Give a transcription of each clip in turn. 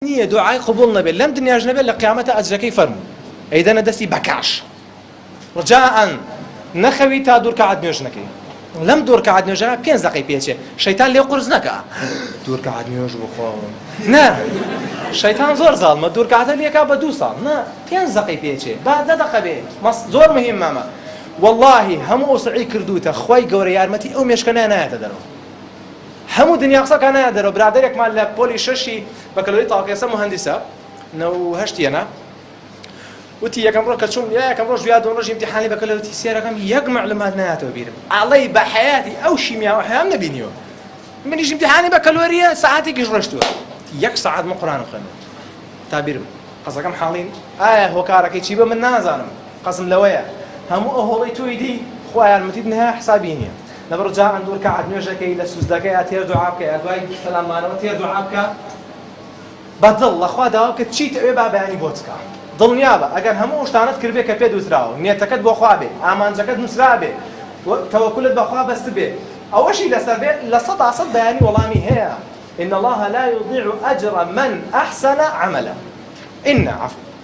نییە دوعای قبول نەبێت لەم دنیاش نەبێت لە قیامەتە ئەجرەکەی فەرموو ئەیدەنە دەستی بەکاش ڕجاءن نەخەوی تا دوور کەعات نوێژ نەکەی لەم دوور کەعات نوێژە 5 دقەی پێچێ شەیتان لێ قورس نەکە دوور کەعات نوێژ بخۆن نە شەیتان زۆر زاڵمە دوور کەعاتە لێکا بە 2 ساڵ نە 5 دقەی پێچێ با 10 دقە بێ زۆر مهمە والله هەموو ئەوسعی کردوتە خی گەورە یارمەتی ئەو مێشکە نایەتە دەرەوە هەموو دنیا قسەکە نایە دەرەوە برادێکمان لە پۆلی شەشی بەکەلۆری تاڵکێسە مهندسە 9 وتی یەکەم ڕۆژ کە چوون یەکەم ڕۆژ یا دوو ڕۆژ ئیمتیحانی بەکەلۆری سێرەکەم یەک معلومات نایەتەوە بیرم ئاڵەی بە حەیاتی ئەو شیمیا و حەیام نەبینیوە منیش ئیمتیحانی بەکەلۆریە سەعاتێکیش ڕۆشتووە 1 سەعات من قورئان خوێندم تا بیرم قەزەکەم حاڵین ئایا هۆکارەکەی چی بە من نازانم قەزم لەوەیە هەموو ئەو هۆڵەی توی دی خوا یارمەتیت نەهەیە حسابی نییە لەبەر جا دوور کەعات نوێژەکەی لە سوزدەکەی یا تێر دوعا بکە یا دوای سەلامانەوە تێر دوعا بکە بەدڵ لەخوا داوا بکە چیت ئەوێ با بەیانی بۆ بکە دڵنیا بە ئەگەر هەموو شتانت کردبێ کە پێ دووتراوە نیەتەکەت بۆ خوا بێ ئامانجەکەت نووسرا بێ تەوەکولت بەخوا بەست بێ ئەوەشی لەسەر بێ لە 100% بەیانی وەڵامی هەیە إن الله لا يضيع أجر من أحسن عملا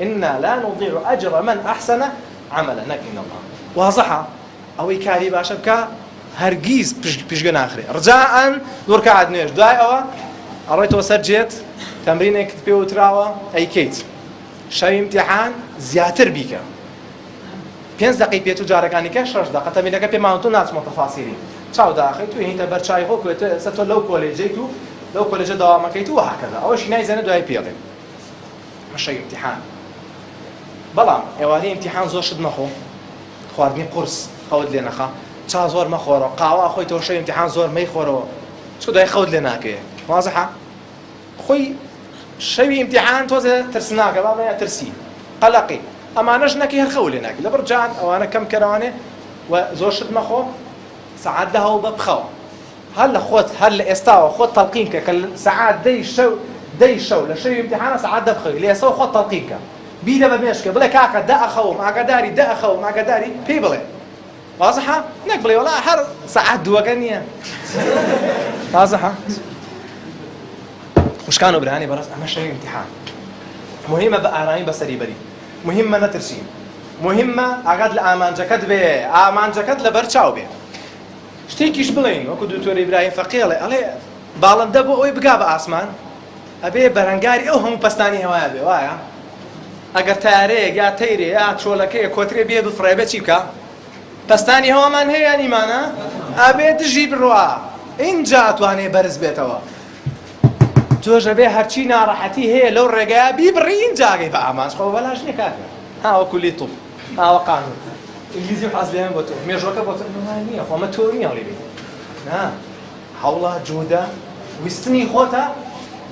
إنا لا نضيع أجر من أحسن عملا إن الله واضحة أو كاري باشا بكا هەرگیز پیشگە ناخرێ ڕجاءن دوور کەعات نوێژ دوای ئەوە ئەڕۆیتەوە سەر جێت تەمرینێکت پێ وتراوە ئەیکەیت شەوی ئیمتیحان زیاتر بیکە 5 دقەی پێت و جارەکانی کە 6 دقە تەمرینەکە پێ ماوەتۆ ناچمە تەفاسیری چاو داخەیت و هینتە بەر چای خۆ کوێتە سەر تۆ لەو کۆلێجەیت و لەو کۆلێجە داوامەکەیت و وهەکەذا ئەوەشی نایزانێت دوای پێڵێ شەوی ئیمتیحان بەڵام ئێوارەی ئیمتیحان زۆر شت مەخۆ خواردنی قورس خەوت لێ نەخە چا زۆر مەخۆرەوە قاوا خۆی تۆ شەوی ئیمتیحان زۆر مەیخۆرەوە چۆ دوای خەوت لێ ناکەوێ واضحە خۆی شەوی ئیمتیحان تۆزە ترسناکە بابەیە ترسی قەلەقی ئەمانەش نەکەی هەر خەوت لێ ناکەی لەبەر جان ئەوانە کەم کەرەوانێ و زۆر شت مەخۆ سەعات 10 بە بخەوە هەر لە خۆت هەر لە ئێستاوە خۆت تەڵقین کە سەعات 10 شەو لە شەوی ئیمتیحانە سەعات 10 بخەوی لە ئێستاوە خۆت تەڵقین کە بیدە بە مێشکە بڵێ کاکە 10 ئەخەوم ئاگاداری 10 ئەخەوم ئاگاداری پێی بڵێ واضحة؟ نك بلي والله هر ساعات دوغانية واضحة؟ وش كانوا برهاني برس أهم شيء امتحان مهمة بأراني بسري بري مهمة نترشين مهمة أقعد الأمان جاكت به أمان جاكت لبرشاو به شتيكيش بلين وكو دكتور إبراهيم فقيلة عليه بالن دبو أو يبقى بأسمان أبي برنجاري أو هم بستاني هوايا به وايا أقر تاريخ يا تيري يا شولكي كوتري بيدو فريبة شيكا پستانی هەوامان هەیە نیمانە ئەبێ دژی بڕوا اینجا توانێ بەرز بێتەوە تۆژە بێ هەرچی ناڕەحەتی هەیە لەو ڕێگایە بیبڕی اینجاگەی بە ئامانج خۆ بەلاش نییە کاکە هاوە کولی توپ هاوە قانون ئینگلیزی و حەز لێم بۆ تۆ مێژوەکە بۆ تۆ نییە خۆمە تۆ نییە لێ بێت نا هەوڵە جوودە ویستنی خۆتە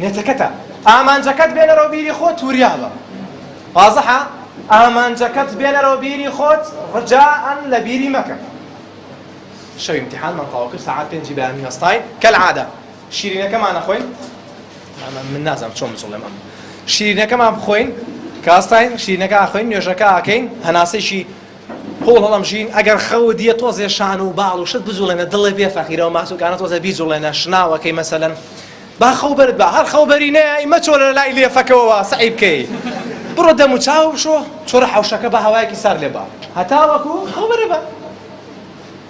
نێتەکەتە ئامانجەکەت بێنەرەوە بیری خۆت تووریاوە واضحە ئامانجەکەت بێنەرەوە بیری خۆت ڕجاءن لە بیری مەکە شەوی ئیمتیحانمان تەواو کرد سەعات 5 بەیانی هەستاین کەلعادە شیرینەکەمان نەخۆین من نازانم چۆن بچڵێم ئەم شیرینەکەمان بخۆین کە هەستاین شیرینەکە ئاخۆین نوێژەکە ئاکەین هەناسەیشی هۆڵ هەڵەم ژین ئەگەر خەوت دیە تۆزێ شان و باڵ و شت بجوڵێنە دڵێ بێ فەقیرە و ماسوولکانە تۆزە بیجوڵێنە شناوەکەی مەسەلەن با خەوبەرت بە هەر خەوبەری نەیە ئیمە چۆرە لە لای لێفەکەوە سەعی بکەی بڕۆ دەم و چاو بشۆ چۆرە حەوشەکە بە هەوایەکی سار لێ با هەتاوەکو خەوبەرە بە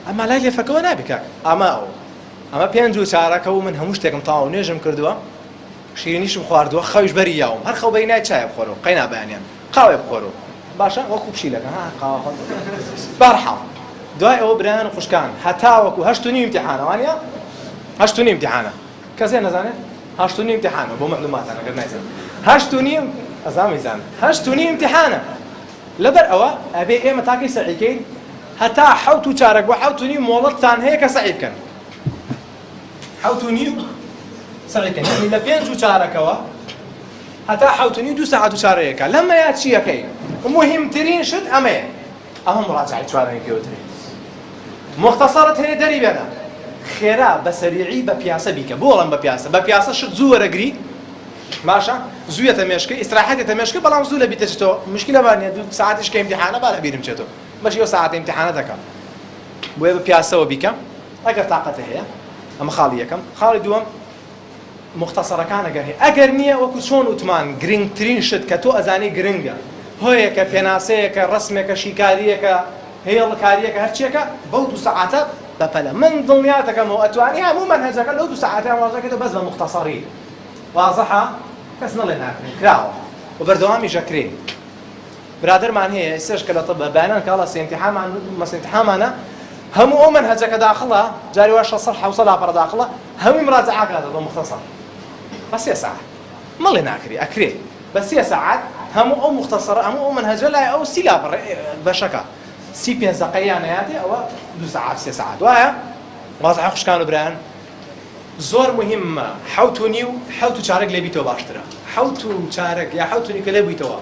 ئەمە لای لێفەکەوە نابی کاک ئەمە 5 و 4 و من هەموو شتێکم تاوا نوێژم کردووە شیرینیشم خواردووە خەویش بەری یاوم هەر خەوبەری نای چایە بخۆرەوە قەی نابیانیان قاوێ بخۆرەوە باشە وەکو پشیلەکە قاوا خۆ بەرحەڵ دوای ئەوە برایان و خوشکان هەتاوەکو 8:30 ئیمتیحانەوانە 8:30 ئیمتیحانە کەسێ نەزانێت 8:30 ئیمتیحانە بۆ معلوماتان ئەگەر نایزانێت 8:30 ئەزامیزان 8:30 ئیمتیحانە لەبەر ئەوە ئەبێ ئێمە تاکەی سەعیکەین هەتا 7 و 4 بۆ 7:30 مۆڵەتتان هەیە کە سەعی بکەن 7:30 سەعیکەن یعنی لە 5 و 4ەوە هەتا 7:30 2 ساعت و 4 لەمە یا چیەکەی مهمترین شت ئەمەیە ئەمە مراجعەی 4 پێوترێت مختصرت هەیە دەری بێنە خێرا بە سەریعی بە پیاسە بیکە بۆڵم بە پیاسە شت زوو وەرەگری باشە زوویەتە مێشکە ئیستراحەتێتە مێشکە بەڵام زوو لە بیتەچێتەوە مشکلە بانێ 2 ساعتیش کە ئیمتیحانە با لە بیرم چێتەوە بەشی 2 ساعت ئیمتیحانە دەکەم بۆیە بە پیاسەوە بیکەم ئەگەر تااقەتە هەیە ئەمە خاڵی یەکەم خاڵی دووەم مختصرەکانە گەر هەیە ئەگەر نییە وەکو چۆن وتمان گرنگترین شت کە تۆ ئەزانی گرنگە هۆیەکە پێناسەیەکە ڕسمێکە شیکاریەکە هێڵکاریەکە هەرچیەکە بەو 2 سەعاتە بەپەلە من دڵنیا دەکەمەوە ئەتوانی هەموو منهەجەکە لەو 2 سەعاتیان وازەکەیتەوە بەس بە مختصەری وازەحە کەس نەڵێ ناکرێت کراوە و بەردەوامی ژەکرێ برادرمان هەیە ئێستش کە لە طب بەیانان کە هەڵە سێنتیحامانە هەموو ئەو منهەجەکە داخڵە جاری وا 600 لاپەڕە داخڵە هەمووی مراجعەکاتە بە مختصەر بە 3 ساعات مەڵێ ناکرێ ئەکرێ بە 3 ساعات هەموو ئەو مختصەرە هەموو ئەو منهەجە لای ئەو 30 لاپەڕ بەشەکە 35 دقەیان هەیەێ ئەوە 2 ساعات 3 ساعات وایە وازع خوشکان و برایان زۆر مهمە 7:30 لێ بیتەوە باشترە 7:15 یا 7:30 کە لێ بوویتەوە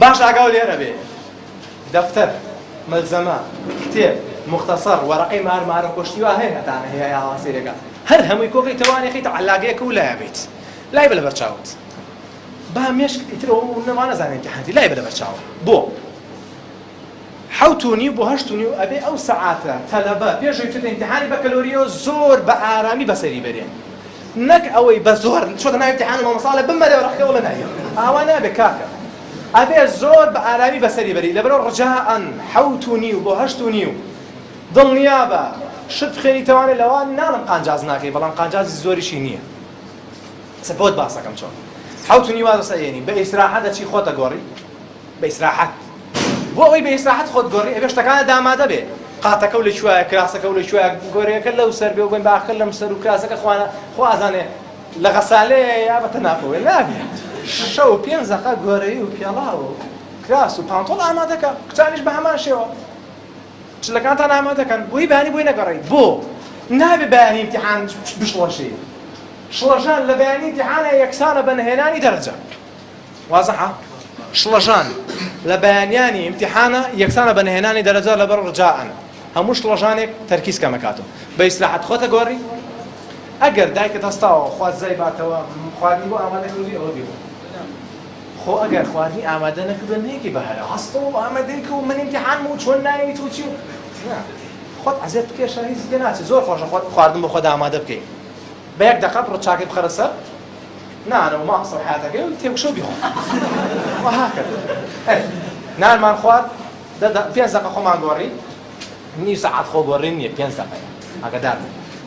باش ئاگاو لێرە بێ دەفتەر مەلزەمە کتێب مختصر وەرەقەی مارمارە کۆشتیوە هەیە هەتانە هەیە یا هاسیرەکە هەر هەمووی کۆکەی تەوانی خیتە علاگەیەکە و لای بێت لای بە لە بەرچاوت با مێشک ئیترەوە نەمانەزانێت امتحاناتی لای بە لە بەرچاوە بۆ 7:30 بۆ 8:30 ئەبێ ئەو سەعاتە تەلەبە پێشەوەی بچێتە ئیمتیحانی بەکەلۆریەوە زۆر بە ئارامی بەسەری بەرێن نەک ئەوەی بە زۆر چۆتە ناو ئیمتیحان مامۆستاڵێ بمەرێ ڕەخەوە لە نایە ئاوا نابێ کاکە ئەبێ زۆر بە ئارامی بەسەری بەری لەبەرەوە ڕجاءەن 7:30 بۆ 8:30 دڵنیا بە شت بخێنی تەوانێت لەوان ناڵم قانجاز ناکەی بەڵام قانجازی زۆریشی نییە سەبۆت باسەکەم چۆن 7:30 وازەسەیێنی بە ئیسراحەت دەچی خۆتە گۆڕی بە ئیسراحەت بۆ ئەوەی بە ئیسراحەت خۆت گۆڕی ئەبێ شتەکانە دامادە بێ قاتەکە و لەکوایە کراسەکە و لەکوایە گۆرەیەکە لەو سەر بێ و بێن باخر لەم سەر و کراسەکە خۆ ئازانێ لە غەسالەیە یا بە تەناقەوە نابێت شەو 5 دقە گۆرەی و پێڵا و کراس و پانتۆڵ ئامادەکە کچانیش بە هەمان شێوە چلەکانتان ئامادەکەن بۆی بەیانی بۆی نەگەڕێیت بۆ نابێ بەیانی ئیمتیحان بشڵەشی شڵەژان لە بەیانی ئیمتیحانە یەکسانە بە نهێنانی دەرەجە وازەحە شڵەژان لە بەیانیانی ئیمتیحانە یەکسانە بە نهێنانی دەرەجە لەبەر ڕجاءن هەموو شڵەژانێک تەرکیز کەمەکاتەوە بە ئیسراحەت خۆتە گۆڕی ئەگەر دایکت هەستاوە خوات زای باتەوە خواردنی بۆ ئامادەکردی ئەوە بیوە خۆ ئەگەر خواردنی ئامادە نەکردن نەیەکی بەهەرە هەستە و ئامادەیکە و من ئیمتیحانم و چۆن ناویت و چی و خۆت عەزێت بکێشە هیچ دێ ناچێت زۆر خۆشە خواردن بۆ خۆت ئامادە بکەیت بە 1 دقە بڕۆ چاکت بخەرە سەر نانەوە ماقسە و حیاتەکەی و تێکشە بیخۆ نانمان خوارد 5 دقە خۆمان گۆڕی نی سەعات خۆ گۆڕین نییە 5 دقە ئاگادار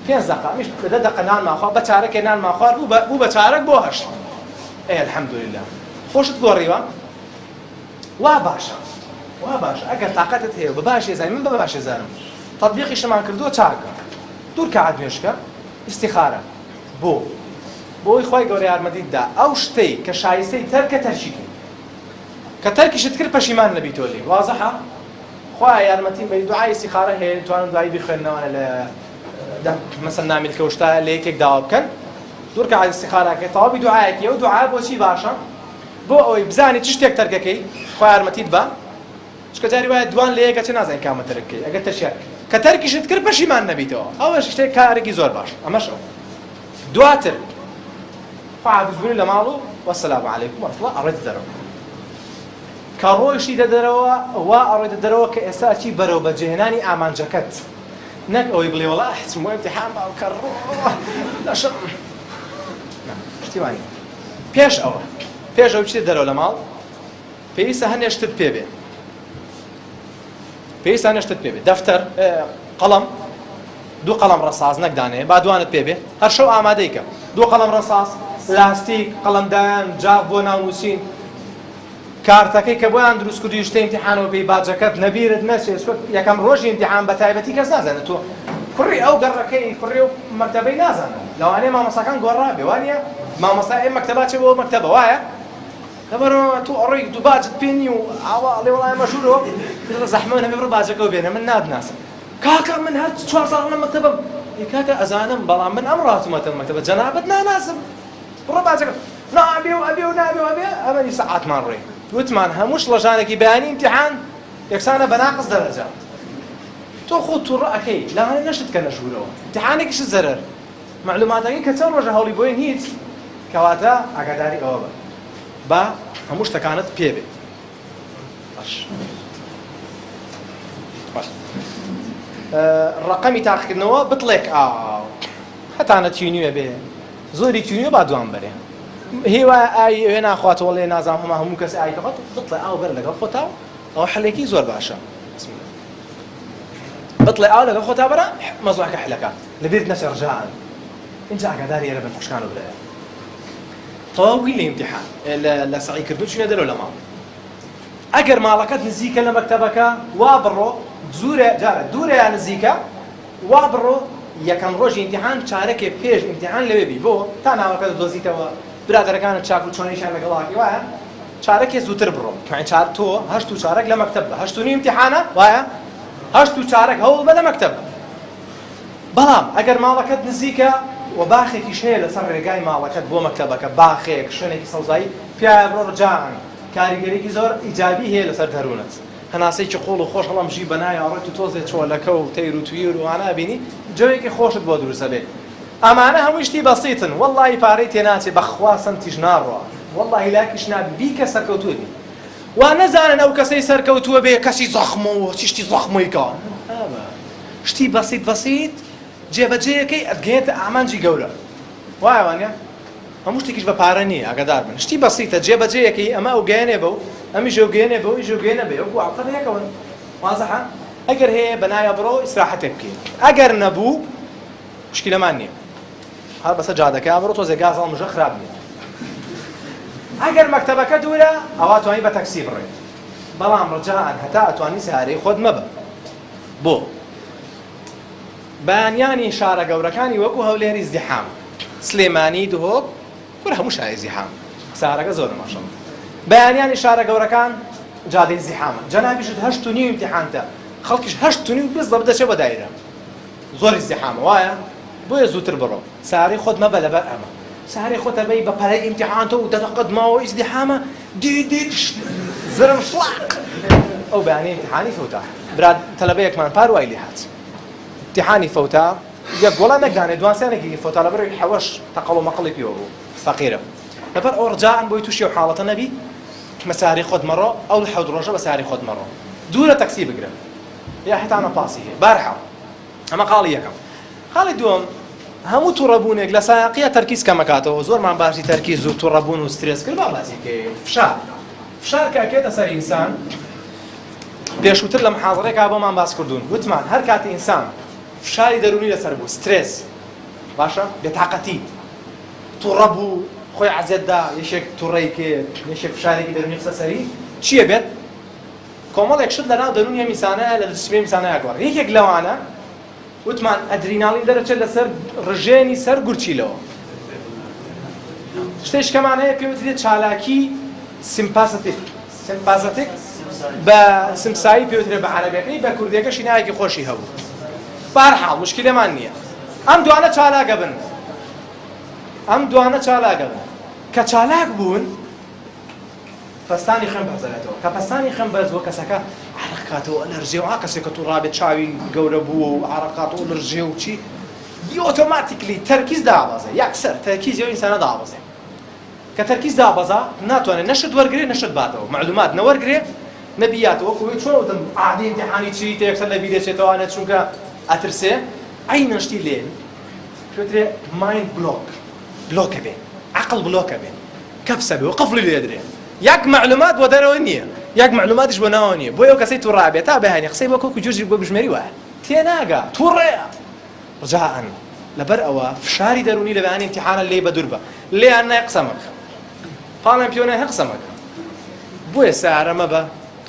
5 دقە ئەمیش 10 دقە نانمان خوارد بە چارەکێ نانمان خوارد بوو بە چارەک بۆ 8 الحەمدولله خۆشت گۆڕیوە وا باشە ئەگەر تااقەتت هەیە بە باش ێزانی من بە باش ێزانم تەطبیقی شەمان کردووە چاکە دوور کە عەدمێشکە ئیستیخارە بۆی خۆی گەورە یارمەتیتدا ئەو شتەی کە شایستەی تەرکە تەرکیکە کە تەرکیشت کرد پەشیمان نەبیتەوە لێ وازەحە خوا یارمەتیم بە دوعای ئیستیخارە هەیە توانن دوایی بخوێنەوە لە مەسەڵ نامیل کەوشتا لە یەکێک داوا بکەن دوور کە عاد ئیستیخارەکەی تەواوی دوعایەکی ئەو دوعا بۆچی باشە بۆ ئەوەی بزانی چ شتێک تەرکەکەی خوا یارمەتیت بە چکە جاری وایە دوان لە یەکە چ نازانین کامە تەرکەکەی ئەگەر تەرشیار کە تەرکیشت کرد پەشیمان نەبیتەوە ئەوە شتێک کارێکی زۆر باش ئەمەش ئەو دواتر خواحافظبوونی لە ماڵ و وەسەلام عەلەیکوم وەرەحمەتوڵڵاه ئەڕێتە دەرەوە کە ڕۆیشی دەدەرەوە وا ئەڕێتە دەرەوە کە ئێستا چی بەرەو بەجێهێنانی ئامانجەکەت نەک ئەوەی بڵێ وەڵا حچم بۆ ئیمتیحان باو کە ڕۆ لەشەڕ شتی وانە پێش ئەوە چیت دەرەوە لە ماڵ پێویستە هەندێک شتت پێ بێ دەفتەر قەڵەم 2 قەڵەم ڕەساس نەکدانێ با دوانت پێ بێ هەر شەو ئامادەیکە 2 قەڵەم ڕەساس لاستیک قەڵەمدان جاف بۆ ناونووسین کارتەکەی کە بۆیان دروست کردی شتە ئیمتیحانەوە پێی باجەکەت نەبیرت نەچێت یەکەم ڕۆژی ئیمتیحان بە تایبەتی کەس نازانێت تۆ کوڕی ئەو گەڕەکەی کوڕی و مەکتەبەی نازانێت لەوانەیە مامۆستاکان گۆڕابێ وانە مامۆستا ئێ مەکتەبا چێ بۆ مەکتەبە وایە لەبەرەوە تۆ ئەڕۆی دوو باجت پێنی و ئاوا ئەڵێ وەڵای مەشهورەوە زەحمەت هەبێ بڕۆ باجەکەەوە بێنە من نادناسم کاکە من هەر 4 ساڵ لە مەکتەبەم کاکە ئەزانم بەڵام من ئەمڕۆ هاتوومەتە مەکتەبە جەنابەت ناناسم بڕۆ باجەکە نابێ و ئەبێ و نابێ و ئەبێ ئەمەنی سەعاتمان ڕێ وتمان هەموو شڵەژانێکی بەیانی ئیمتیحان یەکسانە بەناقص دەرەجە تۆ خۆت تووڕە ئەکەی لەوانەیە نەشت کە نەژوورەوە ئیمتیحانێکیشت زەرەر معلوماتەکەی کە چەند ڕۆژە هەوڵی بۆین هیچ کەواتە ئاگاداری ئەوە بە هەموو شتەکانت پێ بێ باش ڕقەمی تاقیکردنەوە بتڵێک هەتانە چینیوە بێ زۆری تونیۆ با دوام بەرێ هیوا ئای وێ ناخواتەوە لێ نازانم هەموو کەس ئای دەخوات بڵێ ئاو بەر لەگەڵ خۆتاو ئەوە حەلێکی زۆر باشە بڵێ ئاو لەگەڵ خۆتا بەرە مەزوعەکە حلەکە لەبیرت نەچێ ڕجاعان اینجا ئاگاداری ئێرە بن خوشکان و برایە تەواوی لە ئیمتیحان لە سەعی کردو چونە دەرەوە لە ماڵ ئەگەر ماڵەکەت نزیکە لە مەکتەبەکە وا بڕۆ دوورە یان نزیکە وا بڕۆ یەکەم ڕۆژی ئیمتیحان چارەکێ پێش ئیمتیحان لەوێ بی بۆ تا ناوەکەت دۆزیتەوە برادەرەکانت چاک و چۆنیشان لەگەڵاکی وایە چارەکێ زووتر بڕۆ چار تۆ هەشت و چارەک لە مەکتەب بە هەشت و نیم ئیمتیحانە وایە هەشت و چارەک هەوڵ بە لە مەکتەب بەڵام ئەگەر ماڵەکەت نزیکە و باخێکیش هەیە لەسەر ڕێگای ماڵەکەت بۆ مەکتەبەکە باخێک شوێنێکی سەوزایی پیاە بڕۆ ڕجاعان کاریگەرێکی زۆر ئیجابی هەیە لەسەر دەروونت هەناسەیەکی قوڵ و خۆش هەڵام ژی بەنای ئاڕێت و تۆزێت چۆلەکە و تەیر و تویر و وانە بینی جوێکی خۆشت بۆ دروستە بێت ئەمانە هەمووی شتی بەسیتن وەڵڵی پارەی تێناچێ بەخوا سەنتیش ناڕوە وەڵڵی لاکیش نابی بیکە سەرکەوتووە بی وا نەزانن ئەو کەسەی سەرکەوتووە بێ کەسی زەخمەوە چیشتی زەخمۆیکە شتی بەسیت جێبەجێیەکەی ئەدگێنێتە ئامانجی گەورە وایە وانە هەموو شتێکیش بە پارە نییە ئاگادار بن شتی بەسیتە جێبەجێیەکەی ئەمە ئەو گەیەنێ بەو ئەمی ژێوگەیەنێ بەو ژێوگەیەنە بێ وەکو عەقڵ یەکەون وازەحە ئەگەر هەیە بەنایە بڕۆ ئیسراحەتێک بکەین ئەگەر نەبوو مشکلەمان نییە هەر بەسەر جادەکە بڕۆ تۆزێ گاز هەڵمژە خراپ نییە ئەگەر مەکتەبەکە دوورە ئەوا توانی بە تەکسی بڕێت بەڵام ڕجاعان هەتا ئەتوانی سیارەی خۆت مەبە بۆ بەیانیانی شارە گەورەکانی وەکو هەولێری زیحام سلێمانی دهۆک کورە هەموو شاری زیحام سارەکە زۆر ماشەڵڵا بەیانیانی شارە گەورەکان جادەی زیحامە جەنابیشت هەشت و نیم ئیمتیحانتە خەڵکیش هەشت و نیم بس دەچێ بە دایرە زۆری زیحامە وایە بۆیە زووتر بڕۆ سارەی خۆت مەبە لەبەر ئەمە سارەی خۆت ئەبەی بە پەرەی ئیمتیحانتە و دەقەت ماوە ئیزدیحامە دی زرم شڵاق ئەو بەیانی ئیمتیحانی فەوتا براد تەلەبەیەکمان پار وای لێ هات امتحانی فەوتا یەک وەڵام نەکدانێ دوانسیانێکی فەوتا لەبەر حەوەش تەقەڵ و مەقڵی پێوە بوو فەقیرە لەبەر ئەو ڕجاعان بۆی تووشی و حاڵەتە نەبی مەساری خۆت مەڕۆ ئەو حەوت ڕۆژە بە ساری خۆت مەڕۆ دوورە تەکسی بگرە یا حتانە پاسی هەیە بارحاڵ ئەمە قاڵی یەکەم قاڵی دووەم هەموو تووڕەبوونێک لە سایقیە تەرکیز کەمەکاتەوە زۆرمان باشی تەرکیز و تووڕەبوون و سترێس کرد با بازیکەی فشار کاکێتە سەر ئینسان پێشووتر لە محاضرەیەکا بۆمان باس کردوون وتمان هەر کاتی ئینسان فشاری دەرونی لەسەر بوو سترێس باشە بێتاقەتی تووڕە بوو خۆی عەزیەتدا یەشێک تووڕەی کرد یەشێک فشارێکی دەرونی قسە سەری چییە بێت کۆمەڵێک شت لەناو دەرونی ئەم ئینسانەیە لە جسمی ئینسانەیە گۆڕ یەکێک لەوانە وتمان ئەدرینالین دەرەچێت لەسەر ڕژێنی سەر گورچیلەوە شتێشکەمان هەیە پێوترێت چالاکی سیمپازەتیک بە سمسایی پێوترێت بە عەرەبیەکەی بە کوردیەکەشی نایەکی خۆشی هەبوو بارحاڵ مشکلەمان نییە ئەم دوانە چالاکە بن کە چالاک بوون پەستانی خەم بەرزەکەتەوە کە پەستانی خەم بەرزەوە کەسەکە عەرەقاتەوە ئەلەرژیە و کەسێک کە توو ڕابێت چاوی گەورە بووە و عەرەقاتەوە ئەلەرژیە و چی ئۆتۆماتیکلی تەرکیز دابەزێ یەکسەر تەرکیزی ئەو ئینسانە دابەزێ کە تەرکیز دابەزا ناتوانێت نەشت وەرگرێ نەشت باتەوە معلومات نەوەرگرێ نەبیاتەوە وەکو چۆن وتم عادی ئیمتیحانی چی یەکسەر لە بیر دێچێتەوە چونکە ئەترسێ ئەینە شتی لێن پێوترێ مایند بلۆکە بێ عەقڵ بلۆکە بێ کەپسە بێ و قفڵی لێ درێ یەک معلومات بۆ دەرەوە نییە یەک معلوماتیش بۆ ناوە نییە بۆ ئەو کەسەی توو ڕابێت تا بەهێنێ قسەی بۆ کۆکو جوزی بۆ بژمێری وایە تێناگا تووڕێە ڕجاعەن لەبەر ئەوە فشاری دەرونی لە بەیانی ئیمتیحانە لێ بە دوور بە لێیان نای قسە مەکە پاڵیان پێوە نای قسە مەکە بۆیە سارە مەبە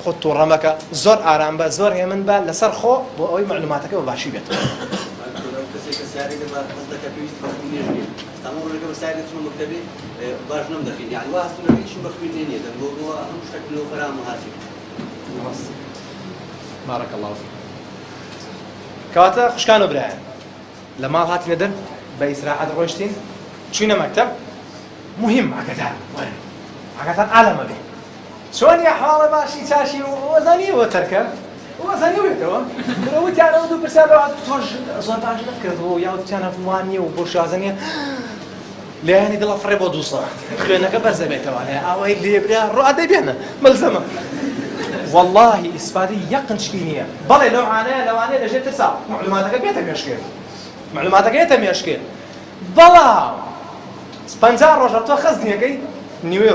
خۆت تووڕە مەکە زۆر ئارام بە زۆر هێمن بە لەسەر خۆ بۆ ئەوەی معلوماتەکە بە باشی بێت باش نمدەخین یعنی وا هەستونەکەیشم بەخوێن نییە دەمبۆ هەموو شتێک لەو فەرام و هاتی بارەکە الله فیک کەواتە خوشکان و برایان لە ماڵ هاتینە دەر بە ئیسراحەت ڕۆیشتین چوینە مەکتەب مهم ئاگاتان عالەمە بێ چۆن ئەحواڵە باشی چاشی وەزانیەوە تەرکە وەزانیەوێتەوە وتیانەوە دوو پرسیار تۆش زۆر باش نەکردەوە یا وتیانە وانییە و بۆ شازانیە لێیانی دڵە فڕێ بۆ 2 ساعت خوێنەکە بەرزە بێتەوە لێ ئاوای لێبرا ڕوئادەی بێنە مەلزەمە واللهی ئیسپادی یەقنچکی نییە بەڵێ لەوانەیە لەژێر ترسا معلوماتەکە بێتە مێشکێن بەڵام 50 ڕۆژە تۆ خەزنیەکەی نیوێ